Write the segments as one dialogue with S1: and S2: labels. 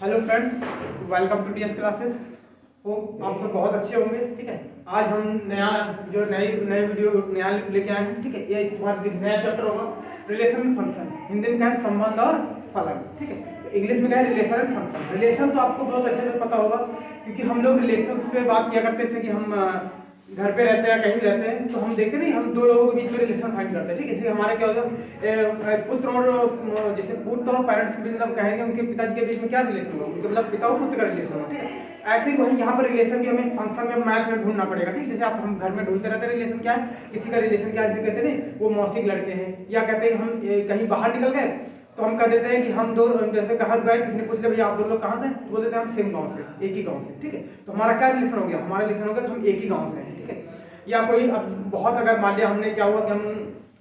S1: Hello friends, welcome to TS classes. Hope आप सब बहुत अच्छे होंगे। ठीक है, आज हम नए वीडियो नया लेके आए हैं। ठीक है, ये हमारा नया चैप्टर होगा रिलेशन फंक्शन। हिंदी में क्या है, संबंध और फलन। ठीक है, तो इंग्लिश में क्या है, रिलेशन एंड फंक्शन। रिलेशन तो आपको बहुत अच्छे से पता होगा, क्योंकि हम लोग रिलेशंस पे बात किया करते हैं कि हम घर पे रहते हैं, कहीं रहते हैं, तो हम देखते नहीं, हम दो लोगों के बीच में रिलेशन फाइंड करते हैं। ठीक है, इसलिए हमारे क्या होता है, पुत्र और जैसे पुत्र और पेरेंट्स के बीच में कहेंगे उनके पिताजी के बीच में क्या रिलेशन होगा, उनके मतलब पिता और पुत्र का रिलेशन होगा। ठीक है, ऐसे ही वही यहाँ पर रिलेशन भी हमें फंक्शन में मैथ में ढूंढना पड़ेगा। ठीक है, जैसे आप हम घर में ढूंढते रहते हैं रिलेशन क्या है, किसी का रिलेशन क्या है, जैसे कहते हैं वो मौसी के लड़के हैं, या कहते हैं हम कहीं बाहर निकल गए तो हम कह देते हैं कि हम दो, जैसे कहाँ गए, किसी ने पूछ लिया भैया आप दोनों लोग कहाँ से, तो बोल देते हैं हम सेम गांव से, एक ही गांव से। ठीक है, तो हमारा क्या रिलेशन हो गया, हमारा रिलेशन हो गया कि हम एक ही गांव से हैं। ठीक है, या कोई अब बहुत अगर मान लिया हमने क्या हुआ कि हम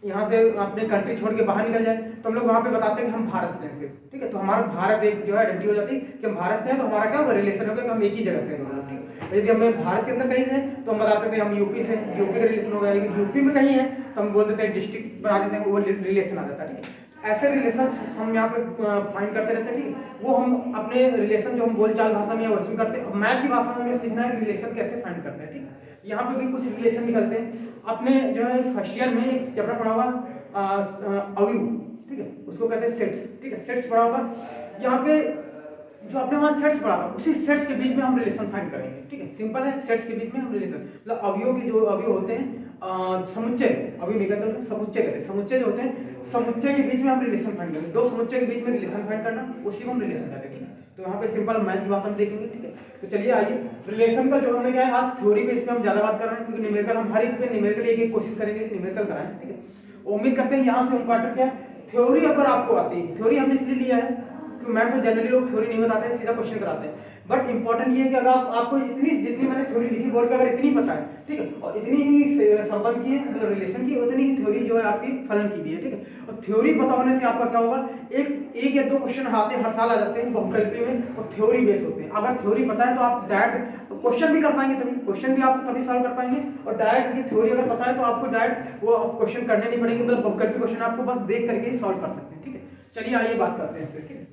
S1: यहाँ से अपने कंट्री छोड़ के बाहर निकल जाए, तो हम लोग वहाँ पे बताते हैं कि हम भारत से हैं सिर्फ। ठीक है, तो हमारा भारत एक जो है आइडेंटिटी हो जाती है कि हम भारत से हैं, तो हमारा क्या होगा, रिलेशन होगा कि हम एक ही जगह से हैं। ठीक है, यदि हमें भारत के अंदर कहीं से हैं तो हम बताते थे हम यूपी से, यूपी का रिलेशन होगा। यदि यूपी में कहीं है तो हम बोल देते हैं डिस्ट्रिक्ट बता देते हैं, वो रिलेशन आ जाता है। ठीक है, ऐसे रिलेशंस हम यहाँ पे फाइंड करते रहते हैं। ठीक है, वो हम अपने रिलेशन जो हम बोलचाल भाषा में या वर्षन करते हैं, मैथ की भाषा में हमें सीखना है रिलेशन कैसे फाइंड करते हैं। ठीक है, यहाँ पे भी कुछ रिलेशन निकलते हैं। अपने जो है फर्स्ट ईयर में एक चैप्टर पढ़ा होगा अवयव। ठीक है, उसको कहते हैं सेट्स। ठीक है, सेट्स पढ़ा होगा। यहाँ पे जो आपने वहाँ सेट्स पढ़ा था, उसी सेट्स के बीच में हम रिलेशन फाइंड करेंगे। ठीक है, सिंपल है, सेट्स के बीच में हम रिलेशन मतलब अवयव के जो अवयव होते हैं, समुच्चय, अभी नहीं कहते, समुच्चय कहते हैं। समुच्चय जो होते हैं, समुच्चय के बीच में हम रिलेशन फाइंड करेंगे। दो समुच्चय के बीच में रिलेशन फाइंड करना, उसी को हम रिलेशन कहते हैं। ठीक है, तो यहाँ पे सिंपल मैथ की भाषा में देखेंगे। ठीक है, तो चलिए आइए रिलेशन का जो हमने क्या है, आज थ्योरी पे इस पे हम ज्यादा बात कर रहे हैं, क्योंकि न्यूमेरिकल हम हर एक पे न्यूमेरिकल एक कोशिश करेंगे न्यूमेरिकल कराएं। ठीक है, उम्मीद करते हैं यहाँ से इम्पोर्टेंट क्या है, थ्योरी अगर आपको आती है, थ्योरी हमने इसलिए लिया है क्योंकि मैथ में जनरली लोग थ्योरी नहीं बताते हैं, सीधा क्वेश्चन कराते हैं। बट इंपॉर्टेंट ये है कि अगर आपको जितनी मैंने थ्योरी लिखी बोर्ड पे अगर इतनी पता है, ठीक है, और इतनी ही संबंध की है, मतलब रिलेशन की, उतनी ही थ्योरी जो है आपकी फलन की भी है। ठीक है, और थ्योरी पता होने से आपका क्या होगा, एक या दो क्वेश्चन आते हैं, हर साल आ जाते हैं बहुकल्पी में, और थ्योरी बेस होते हैं। अगर थ्योरी पता है तो आप डायरेक्ट क्वेश्चन भी कर पाएंगे, तभी क्वेश्चन भी आप तभी सॉल्व कर पाएंगे। और डायरेक्ट की थ्योरी अगर पता है तो आपको डायरेक्ट वो क्वेश्चन करने नहीं पड़ेंगे, मतलब बहुकल्पी क्वेश्चन आपको बस देख करके ही सॉल्व कर सकते हैं। ठीक है, चलिए आइए बात करते हैं फिर। ठीक है,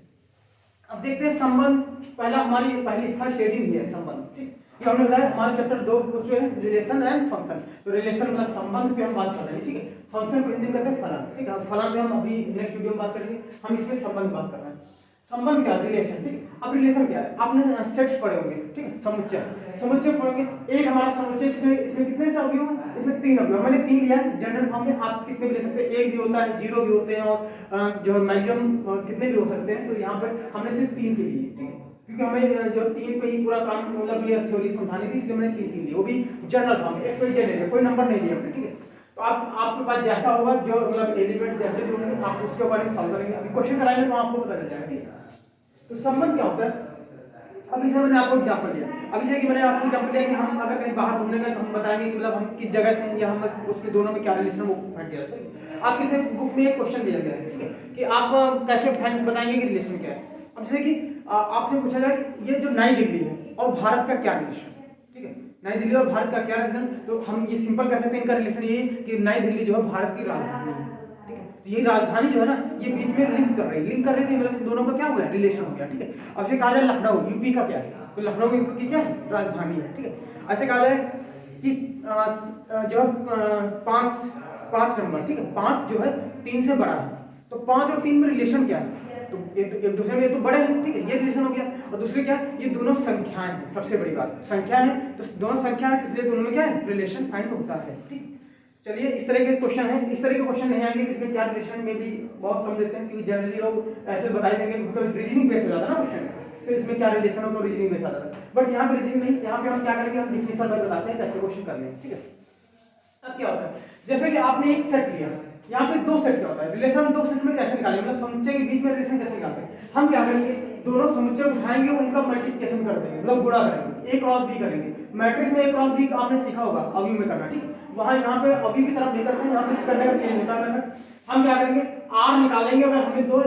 S1: अब देखते हैं संबंध। पहला हमारी पहली फर्स्ट हेडिंग ही है संबंध। ठीक, ये हमने बताया हमारा चैप्टर 2 उसमें रिलेशन एंड फंक्शन। तो रिलेशन मतलब संबंध पे हम बात कर रहे हैं। ठीक है, फंक्शन को हिंदी में कहते हैं फलन। ठीक है, फलन पे हम अभी नेक्स्ट वीडियो में बात करेंगे। हम इसमें संबंध बात कर रहे हैं। संबंध क्या है, रिलेशन। ठीक है, अब रिलेशन क्या है, आपने सेट्स पढ़े होंगे। ठीक है, समुच्चय, समुच्चय पढ़ोगे। एक हमारा समुच्चय, इसमें कितने से अवयव हैं, इसमें 3 अवयव। मैंने 3 लिया है जनरल फॉर्म में, आप कितने भी ले सकते हैं, 1 भी होता है, 0 भी होते हैं, और जो मैक्सिमम कितने भी हो सकते हैं। तो यहाँ पर हमने सिर्फ 3 के लिए। ठीक है, क्योंकि हमें जो 3 पे ही पूरा काम, मतलब ये थ्योरी समझानी थी, इसलिए मैंने 3 लिए, वो भी जनरल फॉर्म में, XYZ ले लिया, कोई नंबर नहीं लिया हमने। ठीक है, तो आपके पास जैसा होगा, जो मतलब एलिमेंट जैसे भी होंगे आप उसके अकॉर्डिंग सॉल्व करेंगे। अभी क्वेश्चन कराएंगे तो आपको पता चल जाएगा। ठीक है, तो संबंध क्या होता है, अब इसमें मैंने आपको एग्जांपल दिया। अभी जैसे कि मैंने आपको एग्जांपल दिया कि हम अगर कहीं बाहर घूमने गए तो हम बताएंगे कि मतलब हम किस जगह से हैं, या हम उसके दोनों में क्या रिलेशन है, वो फाइंड किया जाता है। आपके से बुक में एक क्वेश्चन दिया गया है। ठीक है, कि आप कैसे फाइंड बताएंगे कि रिलेशन क्या है। अब जैसे कि आपसे पूछा जाए कि ये जो नई दिल्ली है और भारत का क्या रिलेशन। ठीक है, नई दिल्ली और भारत का क्या रिलेशन, तो हम ये सिंपल कह सकते हैं इनका रिलेशन ये कि नई दिल्ली जो है भारत की राजधानी है। ये राजधानी जो है ना, ये बीच में लिंक कर रही थी, मतलब इन दोनों का क्या हो गया, रिलेशन हो गया। ठीक है, अब से कहा जाए लखनऊ यूपी का क्या है, तो लखनऊ यूपी की क्या है, राजधानी है। ठीक है, ऐसे कहा जाए कि जो 5 नंबर, ठीक है, 5 जो है 3 से बड़ा है, तो 5 और 3 में रिलेशन क्या है, तो एक दूसरे में ये तो बड़े हैं। ठीक है, ये रिलेशन हो गया। और दूसरे क्या है, ये दोनों संख्याएं हैं, सबसे बड़ी बात संख्या है, तो दोनों संख्या है, इसलिए दोनों में क्या है, रिलेशन फाइंड होता है। ठीक, चलिए इस तरह के क्वेश्चन है, इस तरह के क्वेश्चन नहीं आएंगे इसमें क्या रिलेशन में भी बहुत कम देते हैं, क्योंकि जनरली लोग ऐसे बताई देंगे, मतलब रीजनिंग बेस हो जाता है ना क्वेश्चन, तो इसमें क्या रिलेशन हो तो रीजनिंग बेस आ जाता है। बट यहाँ पे रीजनिंग नहीं, यहाँ पे हम क्या करेंगे, हम डिफिनेशन बाय बताते हैं कैसे क्वेश्चन करने हैं। ठीक है, अब क्या होता है, जैसे कि आपने एक सेट लिया, यहाँ पे 2 सेट क्या होता है, रिलेशन 2 सेट में कैसे निकालेंगे, मतलब समुच्चय के बीच में रिलेशन कैसे निकालते हैं। हम क्या करेंगे, दोनों समुच्चय उठाएंगे, उनका मल्टीप्लिकेशन कर देंगे, मतलब गुणा करेंगे, A क्रॉस B करेंगे। मैट्रिक्स में A क्रॉस B आपने सीखा होगा अवयव में करना। ठीक है, वहां यहाँ पे अवयव की तरफ नहीं करते हैं, यहाँ पे करने का चेंज होता है। हम क्या करेंगे, R निकालेंगे, अगर हमें 2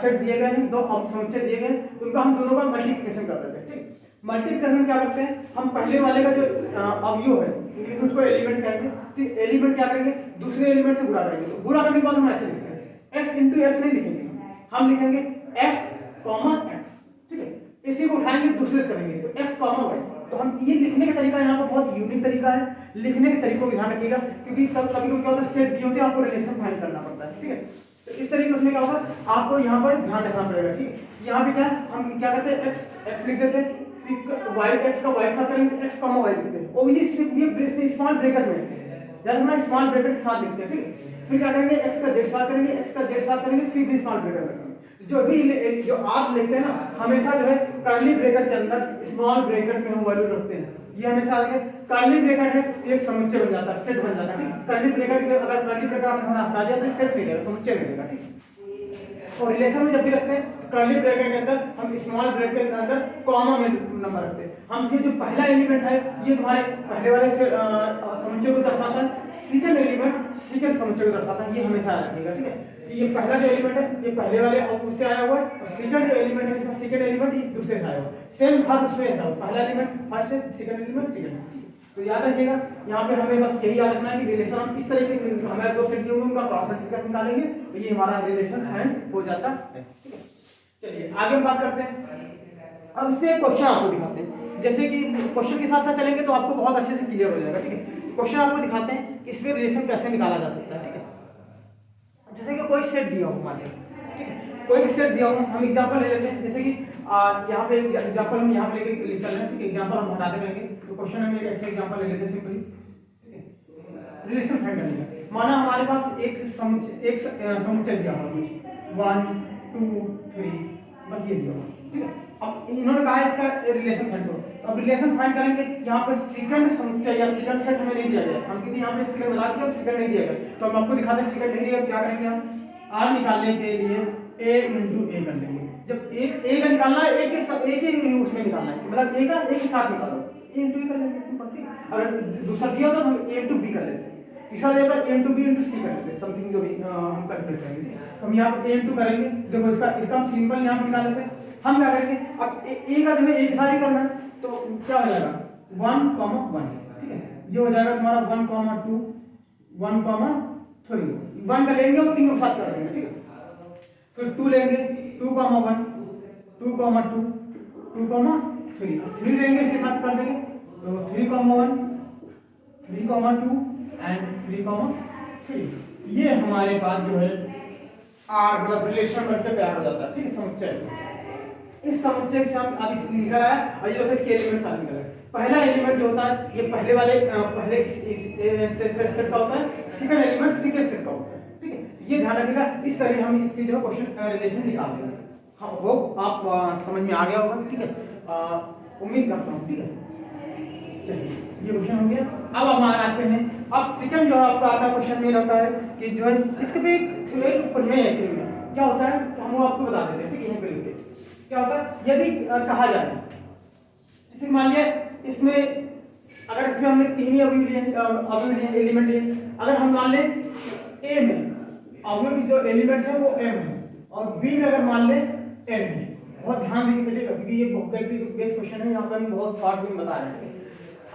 S1: सेट दिए गए हैं, 2 समुच्चय दिए गए हैं, तो उनका हम दोनों का मल्टीप्लिकेशन कर देते हैं। ठीक, मल्टीप्लिकेशन क्या करते हैं, हम पहले वाले का जो अवयव है, इंग्लिश में उसको एलिमेंट कहेंगे, तो एलिमेंट क्या करेंगे, दूसरे एलिमेंट से गुणा करेंगे। तो गुणा करने के बाद हम ऐसे लिखते हैं, x into x नहीं लिखेंगे, हम लिखेंगे x, x। ठीक है, इसी को उठाएंगे दूसरे से करेंगे, तो x कॉमा y। तो हम ये लिखने का तरीका यहाँ पर बहुत यूनिक तरीका है, लिखने के तरीकों का ध्यान रखिएगा, क्योंकि कभी कभी क्या होता है सेट दिए होते हैं, आपको रिलेशन फाइंड करना पड़ता है, ठीक है। तो इस तरीके से क्या होगा, आपको यहाँ पर ध्यान रखना पड़ेगा, ठीक है। यहाँ पे क्या हम क्या करते हैं, x लिख देते हैं, फिर y x का y के साथ करेंगे तो x कॉमा y लिखते हैं, और ये सिर्फ ये स्मॉल ब्रैकेट में याद रखना, स्मॉल ब्रैकेट के साथ लिखते हैं, ठीक है। फिर क्या करेंगे, x का z साथ करेंगे, x का z साथ करेंगे, फिर भी स्मॉल ब्रैकेट रखेंगे। जो भी जो आप लिखते हैं ना, हमेशा जो है कर्ली ब्रैकेट के अंदर स्मॉल ब्रैकेट में हम वैल्यू रखते हैं, ये हमेशा आगे कर्ली ब्रैकेट है एक समुच्चय बन जाता है, सेट बन जाता है, ठीक। कर्ली ब्रैकेट के अगर कर्ली ब्रैकेट आपने हटा दिया तो सेट नहीं रहेगा, समुच्चय रहेगा, ठीक। और रिलेशन में जब भी रखते हैं कर्ली ब्रैकेट के अंदर हम स्मॉल ब्रैकेट के अंदर कॉमा में नंबर रखते हैं। हम जो पहला एलिमेंट है ये तुम्हारे पहले वाले से समुच्चय को दर्शाता है, सेकंड एलिमेंट सेकंड समुच्चय को दर्शाता है, ये हमेशा याद रखिएगा, ठीक है। ये पहला जो एलिमेंट है ये पहले वाले और उससे आया हुआ है, और सेकंड जो एलिमेंट है इसका सेकंड एलिमेंट इस दूसरे से आया हुआ है, सेम हर उसमें ऐसा पहला एलिमेंट फर्स्ट है, सेकंड एलिमेंट सेकंड। तो याद रखिएगा यहाँ पे हमें बस यही याद रखना है कि रिलेशन हम इस तरीके के हमारे दो सेट दिए होंगे उनका क्रॉस मल्टीप्लिकेशन निकालेंगे तो ये हमारा रिलेशन फाइंड हो जाता है, ठीक है। चलिए आगे हम बात करते हैं। अब इसमें एक क्वेश्चन आपको दिखाते हैं, जैसे कि क्वेश्चन के साथ साथ चलेंगे तो आपको बहुत अच्छे से क्लियर हो जाएगा, ठीक है। क्वेश्चन आपको दिखाते हैं कि इसमें रिलेशन कैसे निकाला जा सकता है, ठीक है। जैसे कि कोई सेट दिया हो मान लीजिए, ठीक है, कोई भी सेट दिया हो, हम एग्जांपल ले लेते हैं, जैसे कि यहाँ पे एग्जांपल हम यहाँ पे लेके लिख रहे हैं, ठीक है। एग्जांपल हम हटाते रहेंगे, तो क्वेश्चन में एक ऐसे एग्जांपल ले लेते हैं सिंपली, ठीक है। रिलेशन फाइंड करने का माना हमारे पास एक समुच्चय दिया हुआ कुछ 1 2 3 बस ये दिया हुआ, ठीक है। अब इन्होंने कहा है इसका रिलेशन फाइंड करो, तो अब रिलेशन फाइंड करेंगे। यहाँ पर सेकंड समुच्चय या सेकंड सेट हमें नहीं दिया गया, हम क्योंकि यहाँ पे सेकंड बता दिया, सेकंड नहीं दिया गया, तो हम आपको दिखाते हैं सेकंड नहीं दिया, क्या करेंगे हम r निकालने के लिए a into a कर लेंगे। जब एक a का निकालना है, एक ही उसमें निकालना है, मतलब a का एक ही साथ निकालो, a into a कर लेंगे सिंपल, ठीक है। अगर दूसरा दिया होता तो हम a into b कर लेते हैं, तीसरा दिया होता a into b into c कर लेते हैं, समथिंग जो भी हम कैलकुलेट करेंगे। हम यहाँ पे a into करेंगे, देखो इसका हम सिंपल यहाँ पे निकाल लेते हैं। हम क्या करेंगे, अब a का जो है एक साथ ही करना है, तो क्या हो जाएगा 1, 1, ठीक है। ये हो जाएगा तुम्हारा 1, 2 1, 3 1 का लेंगे और तीनों साथ कर देंगे, ठीक है। फिर 2 लेंगे 2, 1 2, 2, 3 3 लेंगे, इसके साथ कर देंगे, तो 3, 1 3, 2 एंड 3, 3। ये हमारे पास जो है आर मतलब रिलेशन बनकर तैयार हो जाता है, ठीक है, समुच्चय। इस समुच्चय से हम अब इस निकल आया, और ये होता है इसके एलिमेंट सारे निकल आए। पहला एलिमेंट जो होता है ये पहले वाले पहले इस सेट का होता है, सेकंड एलिमेंट सेकंड सेट का होता है, ठीक है। ये ध्यान रखिएगा, इस तरह हम इसकी जो क्वेश्चन रिलेशन निकाल देंगे। हाँ वो आप समझ में आ गया होगा, ठीक है, उम्मीद करता हूँ, ठीक है। चलिए ये क्वेश्चन हो गया। अब हम आते हैं, अब सेकंड जो आपका आता क्वेश्चन में होता है कि जो है इसके पे एक थ्योरी ऊपर में एक्चुअली क्या होता है, तो हम वो आपको बता देते हैं, ठीक है। यहीं पे लिखते क्या होता है, यदि कहा जाए जैसे मान लिया इसमें अगर इसमें हमने तीन ही अवयव एलिमेंट लिए, अगर हम मान ले ए में अवयव की जो एलिमेंट्स है वो m है और b में अगर मान ले n है, बहुत ध्यान देके चलिएगा क्योंकि ये वैकल्पिक बेस्ड क्वेश्चन है, यहाँ पर हम बहुत शॉर्ट में बता रहे हैं।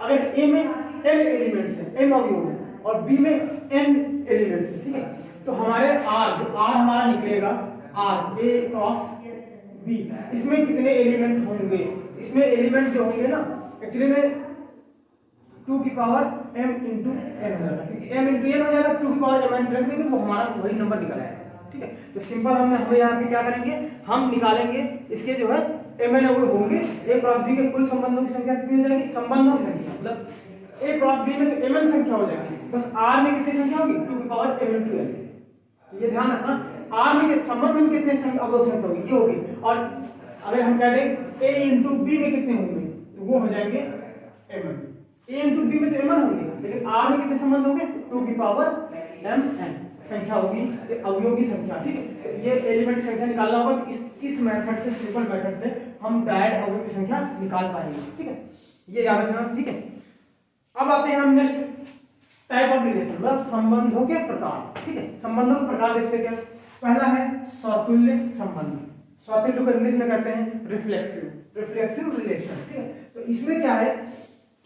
S1: अगर a में n एलिमेंट्स है, m अवयव है और b में n एलिमेंट्स है, ठीक है, तो हमारे r हमारा निकलेगा r a क्रॉस b, इसमें कितने एलिमेंट होंगे, इसमें एलिमेंट जो होंगे ना एक्चुअली में 2 की पावर m इंटू n हो जाएगा, क्योंकि m इंटू n हो जाएगा, 2 की पावर m रख देंगे तो हमारा वही नंबर निकल आएगा, ठीक है। तो सिंपल हम यहाँ पे क्या करेंगे, हम निकालेंगे इसके जो है mn वो होंगे a क्रॉस b के कुल संबंधों की संख्या कितनी हो जाएगी, संबंधों की संख्या मतलब a क्रॉस b में तो mn संख्या हो जाएगी, बस r में कितनी संख्या होगी 2 की पावर m इंटू n। तो ये ध्यान रखना, r में संबंध में कितने अवयव संख्या होगी ये होगी, और अगर हम कह दें a इंटू b में कितने होंगे तो वो हो जाएंगे mn, a इंटू b में तो mn होंगे, लेकिन r में कितने संबंध होंगे 2 की पावर mn संख्या होगी, ये अवयवों की संख्या, ठीक है। तो ये एलिमेंट संख्या निकालना होगा, तो इस मेथड से, सिंपल मेथड से हम डायरेक्ट अवयव की संख्या निकाल पाएंगे, ठीक है, ये याद रखना, ठीक है। अब आते हैं हम नेक्स्ट टाइप ऑफ रिलेशन, मतलब संबंधों के प्रकार, ठीक है। संबंधों के प्रकार देखते हैं क्या, पहला है स्वतुल्य संबंध, स्वतुल्य को इंग्लिश में कहते हैं रिफ्लेक्सिव रिलेशन, ठीक है। तो इसमें क्या है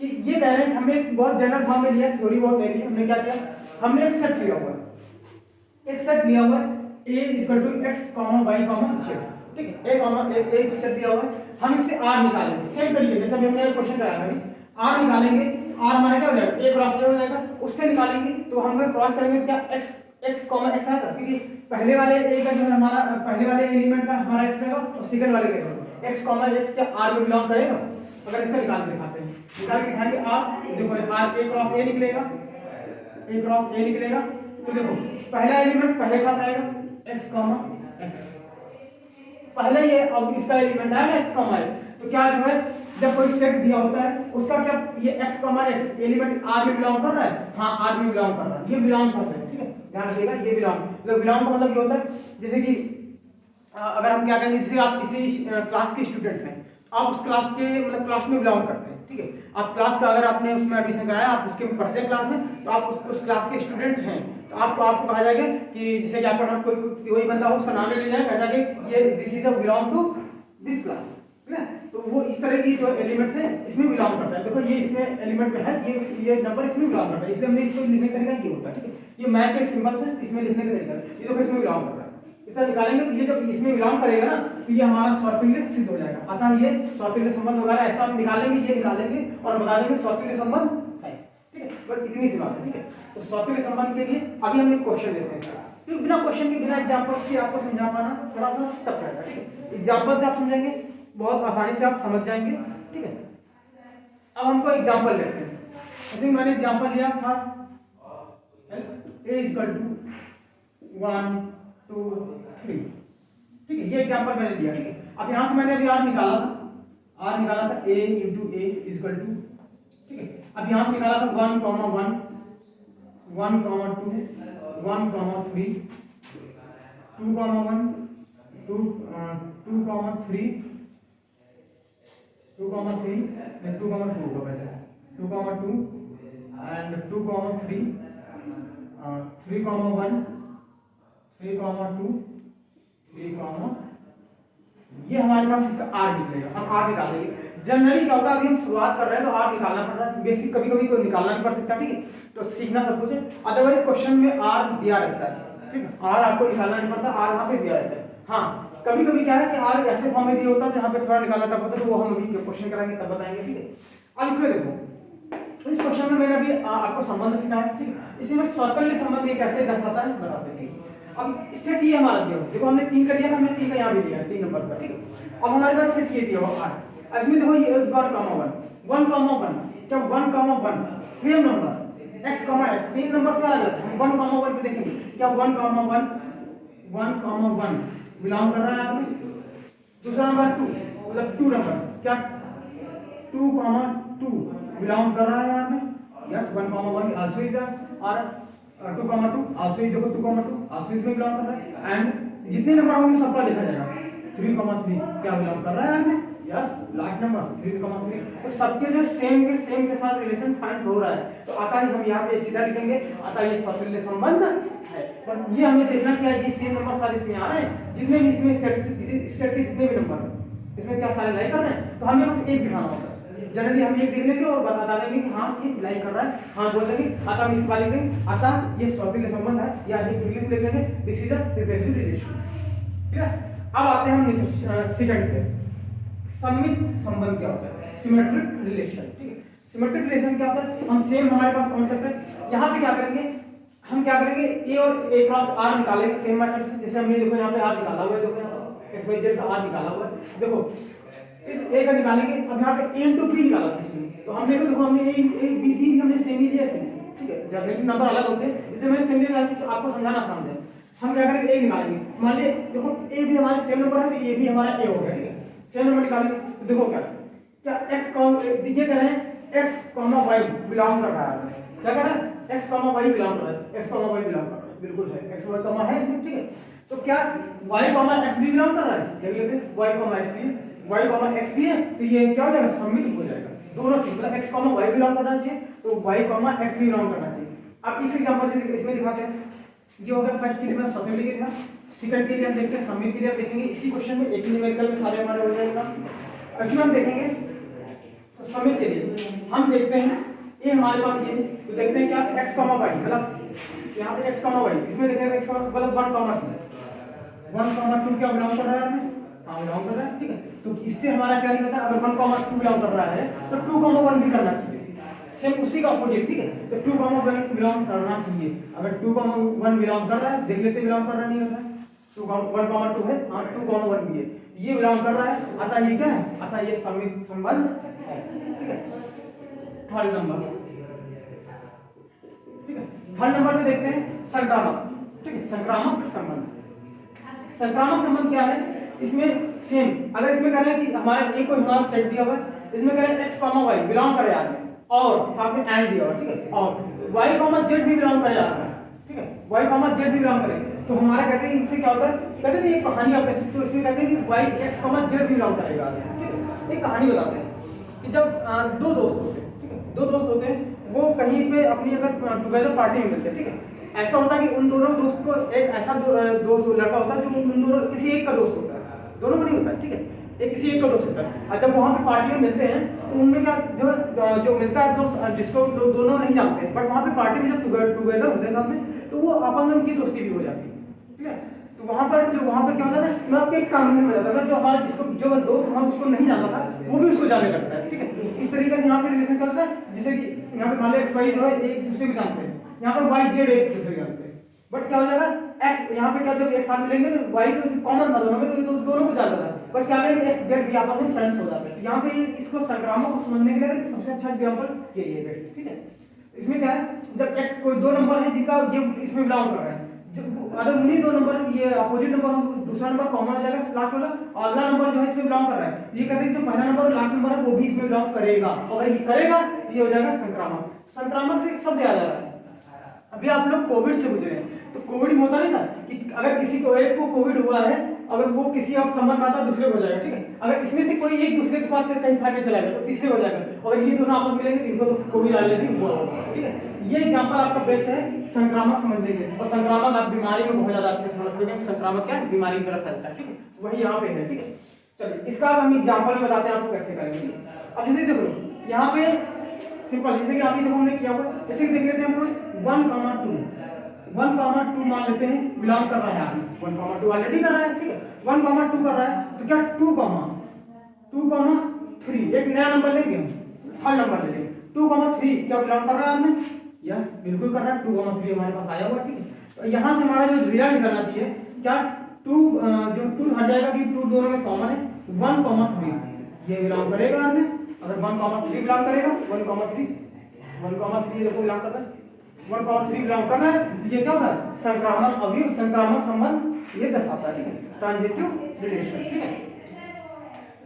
S1: कि ये कह रहे हैं, हमने एक बहुत जनरल फॉर्म में लिया, थ्योरी बहुत नहीं ली, हमने क्या किया, हमने एक सेट लिया हुआ है, a equal to x, y, z, ठीक है, एक कॉमा एक स्टेप दिया हुआ है, हम इससे आर निकालेंगे सेम तरीके जैसे अभी हमने क्वेश्चन कराया था अभी, आर निकालेंगे, आर हमारा क्या हो जाएगा ए क्रॉस ए हो जाएगा, उससे निकालेंगे तो हम अगर क्रॉस करेंगे तो क्या x कॉमा x आएगा, क्योंकि पहले वाले ए का जो है हमारा पहले वाले एलिमेंट का हमारा x रहेगा और सेकंड वाले का x कॉमा x क्या r में बिलोंग करेगा। अगर इसका निकाल के दिखाते हैं, निकाल के दिखाएंगे r, देखो r a क्रॉस a निकलेगा, a क्रॉस a निकलेगा, तो देखो पहला एलिमेंट पहले के साथ आएगा x कॉमा x, पहले ये अब इसका एलिमेंट आएगा x कॉमा x, तो क्या जो है जब कोई सेट दिया होता है उसका क्या ये x comma x element r में बिलोंग कर रहा है, हाँ r में बिलोंग कर रहा है, ये बिलोंग होता है, ठीक है ध्यान रखिएगा ये बिलोंग, मतलब बिलोंग का मतलब ये होता है जैसे कि अगर हम क्या कहेंगे, जैसे आप किसी क्लास के स्टूडेंट हैं, आप उस क्लास के मतलब क्लास में बिलोंग करते हैं, ठीक है, आप क्लास का अगर आपने उसमें एडमिशन कराया, आप उसके पढ़ते हैं क्लास में, तो आप उस क्लास के स्टूडेंट हैं, तो आपको कहा जाएगा कि जैसे कि आपका नाम कोई बंदा हो उसका नाम ले लिया जाएगा, कहा जाएगा ये this is a belong to this class, ठीक है, तो वो इस तरह की जो एलिमेंट्स हैं इसमें बिलोंग करता है। देखो ये इसमें एलिमेंट में है, ये नंबर इसमें बिलोंग करता है, इसलिए हमने इसको लिखने का तरीका ये होता है, ठीक है, ये मैथ के सिंबल्स हैं इसमें लिखने का तरीका, ये देखो इसमें बिलोंग कर रहा है, इसका निकालेंगे तो ये जब इसमें बिलोंग करेगा ना तो ये हमारा स्वतुल्य सिद्ध हो जाएगा, अतः ये स्वतुल्य संबंध वगैरह ऐसा हम निकालेंगे, ये निकालेंगे और बता देंगे स्वतुल्य संबंध है, ठीक है, बस इतनी सी बात है, ठीक है। तो स्वतुल्य संबंध के लिए अभी हम एक क्वेश्चन लेते हैं इसका, क्योंकि बिना क्वेश्चन के बिना एग्जांपल से आपको समझा पाना थोड़ा सा टफ रहेगा, ठीक है, एग्जांपल से आप समझेंगे बहुत आसानी से आप समझ जाएंगे, ठीक है। अब हमको एग्जांपल लेते हैं, जैसे मैंने एग्जांपल लिया था a इक्वल टू 1 2 3, ठीक है, ये एग्जांपल मैंने दिया, ठीक है। अब यहां से मैंने अभी r निकाला था a into a equal to, ठीक है, अब यहां से निकाला था 1 comma 1 1 comma 2 1 comma 3 2 comma 1 2 comma 3 2 comma 3 and 2 comma 2 का पहले 2 comma 2 and 2 comma 3 3 comma 1 3 comma 2 3 comma, ये हमारे पास इसका r निकलेगा, हम r निकालेंगे। जनरली क्या होता है अभी हम शुरुआत कर रहे हैं तो r निकालना पड़ रहा है, बेसिक कभी कभी कोई निकालना नहीं पड़ सकता, ठीक है, तो सीखना सब कुछ है, अदरवाइज क्वेश्चन में r दिया रहता है, ठीक है, r आपको निकालना नहीं पड़ता, r वहां पे दिया रहता है। हाँ कभी कभी क्या है कि r ऐसे फॉर्म में दिया होता है जहां पे थोड़ा निकालना टफ होता है, तो वो हम अभी क्वेश्चन कराएंगे तब बताएंगे, ठीक है। अब इसमें देखो इस क्वेश्चन में मैंने अभी आपको संबंध सिखाया, ठीक है, इसमें स्वतंत्र संबंध ये कैसे दर्शाता है बताते हैं, ठीक है। अब सेट ये हमारा दिया हुआ, देखो हमने 3 कर दिया था, हमने 3 का यहाँ भी दिया है 3 नंबर का, ठीक है। अब हमारे पास सेट ये दिया हुआ r, इसमें देखो ये 1 कॉमा 1 क्या 1 comma 1 same number x comma x 3 number क्या आ जाता है, हम 1 कॉमा 1 पे देखेंगे क्या 1 कॉमा 1 बिलोंग कर रहा है आपने, दूसरा नंबर 2 मतलब 2 नंबर क्या 2 कॉमा 2 बिलोंग कर रहा है यहाँ पे, यस 1 कॉमा 1 आल्सो इज और 2 कॉमा 2 आल्सो इज, देखो 2 कॉमा 2 आल्सो इसमें बिलोंग कर रहा है, एंड जितने नंबर होंगे सबका देखा जाएगा 3 कॉमा 3 क्या बिलोंग कर रहा है यहाँ पे, यस लास्ट नंबर 3 कॉमा 3, तो सबके जो सेम के साथ रिलेशन फाइंड हो रहा है, तो आता ही हम यहाँ पे सीधा लिखेंगे आता ये स्वतंत्र संबंध है, बस ये हमें देखना क्या है ये सेम नंबर सारे इसमें आ रहे हैं, जितने भी इसमें सेट के जितने भी नंबर हैं इसमें क्या सारे लाइक कर रहे हैं, तो हमें बस एक दिखाना होता है, जनरली हम एक देख लेंगे और बता देंगे कि हाँ ये लाइक कर रहा है, हाँ बोल देंगे आता हम इसके बाद लिखेंगे आता ये स्वतंत्र संबंध है, या इंग्लिश में लिख देंगे दिस इज अ रिलेशन, ठीक है। अब आते हैं हम सेकंड पे, सममित संबंध क्या होता है, सिमेट्रिक रिलेशन, ठीक है। सिमेट्रिक रिलेशन क्या होता है, हम सेम हमारे पास कॉन्सेप्ट है, यहाँ पे क्या करेंगे हम क्या करेंगे a और a क्रॉस r निकालेंगे सेम मेथड से, जैसे हमने देखो यहाँ पे r निकाला हुआ है, देखो यहाँ x y z का r निकाला हुआ है, देखो इस a का निकालेंगे, अब यहाँ पे a into b निकाला था इसमें, तो हमने देखो हमने a b भी हमने सेम ही लिया, ठीक है, जनरली नंबर अलग होते हैं इसलिए मैंने सेम लिया तो आपको समझाना आसान है। हम क्या करेंगे a निकालेंगे, मान लीजिए देखो a भी हमारे सेम नंबर है तो a भी हमारा a हो गया, ठीक है, सेम नंबर निकालेंगे तो देखो क्या x कॉम ये कर रहे हैं x y बिलोंग कर रहा है, क्या कर रहा है x y बिलोंग कर रहा है, x y बिलोंग कर रहा है, बिल्कुल है x y कॉमा है इसमें, ठीक है, तो क्या y x भी बिलोंग कर रहा है, देख लेते हैं y x भी है, तो ये क्या हो जाएगा सम्मित हो जाएगा, दोनों चीज मतलब x y बिलोंग करना चाहिए तो y x भी बिलोंग करना चाहिए। अब इस एग्जांपल से इसमें दिखाते हैं, ये हो गया फर्स्ट के लिए मैं स्वतंत्र के लिए, सेकंड के लिए हम देखते हैं सम्मित के लिए, देखेंगे इसी क्वेश्चन में एक ही न्यूमेरिकल में सारे हमारे हो जाएगा। अब हम देखेंगे सम्मित के लिए, हम देखते हैं ये हमारे पास ये, तो देखते हैं क्या x y मतलब यहाँ पे x y, इसमें देखेंगे x मतलब 1 2 क्या बिलोंग कर रहा है, हाँ बिलोंग कर रहा है, ठीक है। तो इससे हमारा क्या निकलता है, अगर 1,2 बिलोंग कर रहा है तो 2,1 भी करना चाहिए, सेम उसी का अपोजिट, ठीक है। तो 2,1 बिलोंग करना चाहिए। अगर 2,1 बिलोंग कर रहा है, देख लेते बिलोंग कर रहा नहीं कर रहा है। 1,2 है, हाँ 2,1 भी है, ये बिलोंग कर रहा है, अतः ये क्या है, अतः ये समित संबंध है, ठीक है। थर्ड नंबर, ठीक है। थर्ड नंबर पे देखते हैं संक्रामक, ठीक है। संक्रामक संबंध, संक्रामक संबंध क्या है, इसमें सेम, अगर इसमें कह रहे हैं कि हमारा एक कोई हमारा सेट दिया हुआ है, इसमें कह रहे हैं x, y बिलोंग करे यार में, और साथ में एंड दिया हुआ, ठीक है, और y, z भी बिलोंग करे यार में, ठीक है, y, z भी बिलोंग करे, तो हमारा कहते हैं इनसे क्या होता है, कहते हैं एक कहानी आपने सीखी, उसमें कहते हैं कि y, x, z भी बिलोंग करेगा, ठीक है। एक कहानी बताते हैं कि जब दो दोस्त होते हैं, ठीक है, दो दोस्त होते हैं, वो कहीं पे अपनी अगर टुगेदर पार्टी में मिलते हैं, ठीक है। ऐसा होता है कि उन दोनों दोस्त को एक ऐसा दोस्त लड़का होता है जो उन दोनों किसी एक का दोस्त होता है, दोनों का नहीं होता है, ठीक है, एक किसी एक का दोस्त होता है। और जब वहाँ पे पार्टी में मिलते हैं तो उनमें क्या जो मिलता है दोस्त, जिसको दोनों नहीं जानते, बट वहाँ पे पार्टी में जब टुगेदर होते हैं साथ में, तो वो आपस में उनकी दोस्ती भी हो जाती है, ठीक है। तो वहाँ पर क्या होता है, मतलब एक काम में हो जाता है, जो हमारा जो दोस्त वहाँ उसको नहीं जानता था, वो भी उसको जानने लगता है, ठीक है। इस तरीके से यहाँ पे रिलेशन क्या होता है, जैसे कि यहाँ पे मान लो x, y जो है एक दूसरे को जानते हैं, यहाँ पर y, z एक दूसरे को जानते हैं, बट क्या हो जाएगा x, यहाँ पे क्या जब एक साथ मिलेंगे तो y तो कॉमन था दोनों में, तो दोनों को जानता था, बट क्या करेंगे x, z भी आपस में फ्रेंड्स हो जाते हैं। यहाँ पे इसको संक्रामक को समझने के लिए सबसे अच्छा एग्जांपल यही है बेस्ट, ठीक है। इसमें क्या है, जब x कोई दो नंबर है जिनका ये इसमें बिलोंग कर रहा है, अगर उन्हीं दो नंबर ये अपोजिट नंबर, दूसरा नंबर कॉमन हो जाएगा लास्ट वाला, और अगला नंबर जो है इसमें बिलोंग कर रहा है, ये कहते हैं जो पहला नंबर और लास्ट नंबर है वो भी इसमें बिलोंग करेगा, अगर ये करेगा तो ये हो जाएगा संक्रामक। संक्रामक से एक शब्द याद आ रहा है, अभी आप लोग कोविड से गुजरे हैं, तो कोविड में होता नहीं था कि अगर किसी को एक को कोविड हुआ है, अगर वो किसी और संबंध में आता है दूसरे को हो जाएगा, ठीक है। अगर इसमें से कोई एक दूसरे के पास कहीं फैलने चला गया तो तीसरे हो जाएगा, अगर ये दोनों आपस में मिलेंगे तो इनको तो कोविड ऑलरेडी हुआ होगा, ठीक है। ये एग्जांपल आपका बेस्ट है संक्रामक समझने के, और संक्रामक आप बीमारी में बहुत ज्यादा अच्छे से समझते हैं, संक्रामक क्या है, बीमारी की तरफ फैलता है, ठीक है, वही यहाँ पे है, ठीक है। चलिए इसका हम एग्जांपल में बताते हैं आपको कैसे करेंगे। अब जैसे देखो यहाँ पे सिंपल, जैसे कि आप ही देखो हमने किया हुआ, जैसे देख लेते हैं हमको 1,2 मान लेते हैं बिलोंग कर रहा है, आदमी 1,2 ऑलरेडी कर रहा है, ठीक है। 1,2 कर रहा है तो क्या 2,3 एक नया नंबर लेंगे, थर्ड नंबर ले लेंगे, 2,3 क्या बिलोंग कर रहा है आदमी, यस बिल्कुल कर रहा है, 2,3 हमारे पास आया हुआ, ठीक है। तो यहाँ से हमारा जो रिजल्ट निकलना चाहिए क्या, 2 जो 2 हट जाएगा कि 2 दोनों में कॉमन है, 1,3 ये बिलोंग करेगा आदमी, अगर 1,3 बिलोंग करेगा, 1,3 देखो बिलोंग कर रहा है, 1,3 बिलोंग कर रहा है, ये क्या होगा संक्रामक अवयव, संक्रामक संबंध ये दर्शाता है, ठीक है, ट्रांजिटिव रिलेशन, ठीक है।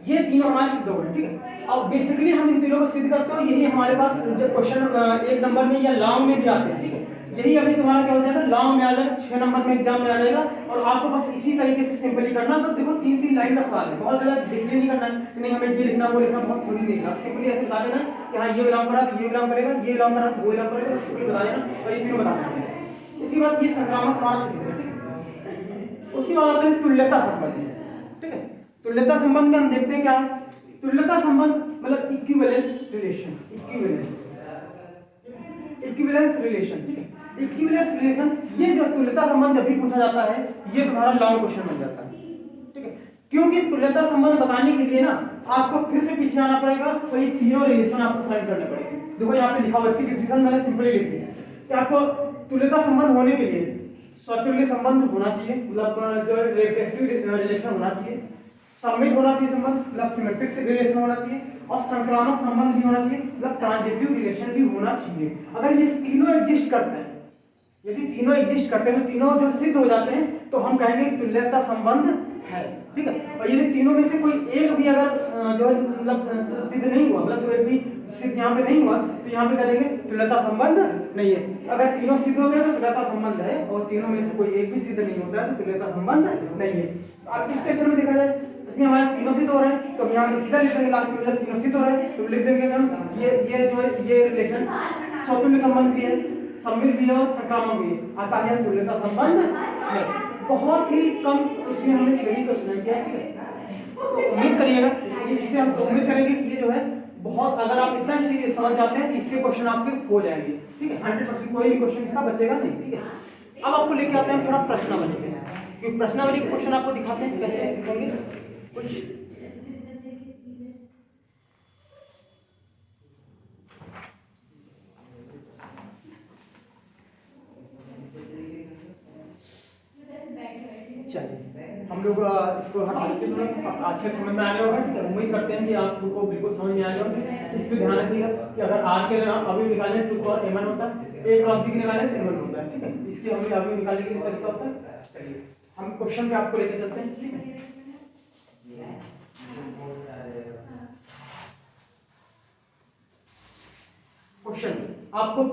S1: ये तीनों हमारे सिद्ध हो गए, ठीक है। अब बेसिकली हम इन तीनों को सिद्ध करते हो, यही हमारे पास जब क्वेश्चन एक नंबर में या लॉन्ग में भी आते हैं, ठीक है। यही अभी तुम्हारा क्या हो जाएगा, लॉन्ग में आ जाएगा, 6 नंबर में एग्जाम में आ जाएगा, और आपको बस इसी तरीके से सिंपली करना, तो देखो 3-3 लाइन का सवाल है, बहुत ज्यादा डिटेल नहीं करना है कि नहीं हमें ये लिखना वो लिखना, बहुत थोड़ी नहीं लिखना, सिंपली ऐसे बता देना कि हाँ ये बिलोंग करा तो ये बिलोंग करेगा, ये बिलोंग करा तो वो बिलोंग करेगा, सिंपली बता देना, और ये तीनों बता देना। इसी बात ये संक्रामक हमारा सिद्ध है, ठीक है। उसके बाद आते हैं तुल्यता संबंध, ठीक है। तुल्यता संबंध में हम देखते हैं क्या है, तुल्यता संबंध मतलब इक्विवेलेंस रिलेशन, इक्विवेलेंस रिलेशन, ठीक है। इक्विवेलेंस रिलेशन, ये जो तुल्यता संबंध जब भी पूछा जाता है ये तुम्हारा लॉन्ग क्वेश्चन बन जाता है, ठीक है। क्योंकि तुल्यता संबंध बताने के लिए ना आपको फिर से पीछे आना पड़ेगा, और ये तीनों रिलेशन आपको फाइंड करने पड़ेगे। देखो यहाँ पे लिखा हुआ है, इसकी डिफिनेशन मैंने सिंपली लिख दी कि आपको तुल्यता संबंध होने के लिए स्वतुल्य संबंध होना चाहिए, मतलब जो रिफ्लेक्सिव रिलेशन होना चाहिए, सममित होना चाहिए संबंध, मतलब सिमेट्रिक रिलेशन होना चाहिए, और संक्रामक संबंध भी होना चाहिए, मतलब ट्रांजिटिव रिलेशन भी होना चाहिए। अगर ये तीनों एग्जिस्ट करते हैं, यदि तीनों एग्जिस्ट करते हैं तो तीनों जो सिद्ध हो जाते हैं तो हम कहेंगे तुल्यता संबंध है, ठीक है। और यदि तीनों में से कोई एक भी अगर जो मतलब सिद्ध नहीं हुआ, मतलब कोई भी सिद्ध यहाँ पे नहीं हुआ, तो यहाँ पे कहेंगे तुल्यता संबंध नहीं है। अगर तीनों सिद्ध हो गए तो तुल्यता संबंध है, और तीनों में से कोई एक भी सिद्ध नहीं होता है तो तुल्यता संबंध नहीं है। अब इस क्वेश्चन में देखा जाए इसमें हमारे तीनों सिद्ध हो रहे हैं, तो यहाँ पे सीधा लिख देंगे, लास्ट में जब तीनों सिद्ध हो रहे हैं तो लिख देंगे हम ये जो है ये रिलेशन स्वतुल्य संबंध भी है, सममित भी है और संक्रामक भी है, अतः यह तुल्यता संबंध है। बहुत ही कम उसमें हमने थ्योरी को स्टूडेंट किया, ठीक है। तो उम्मीद करिएगा कि इससे हम उम्मीद करेंगे कि ये जो है बहुत, अगर आप इतना समझ जाते हैं कि इससे क्वेश्चन आपके हो जाएंगे, ठीक है। 100% कोई भी क्वेश्चन इसका बचेगा नहीं, ठीक है। अब आपको लेके आते हैं थोड़ा प्रश्नावली में, क्योंकि प्रश्नावली के क्वेश्चन आपको दिखाते हैं कैसे होंगे। कुछ चलिए हम लोग इसको हटा देते हैं, थोड़ा अच्छे से समझ में आने होगा। ठीक है, उम्मीद करते हैं कि आपको बिल्कुल समझ में आ गया होगा। इस पे ध्यान रखिएगा कि अगर आर के अवयव निकालने टू और एमन होता है, ए क्रॉस बी के निकालने से एमन होता है। ठीक है, इसके हमें अवयव निकालने के लिए तरीका होता है। चलिए हम क्वेश्चन पे आपको लेके चलते हैं। ठीक है, क्वेश्चन आपको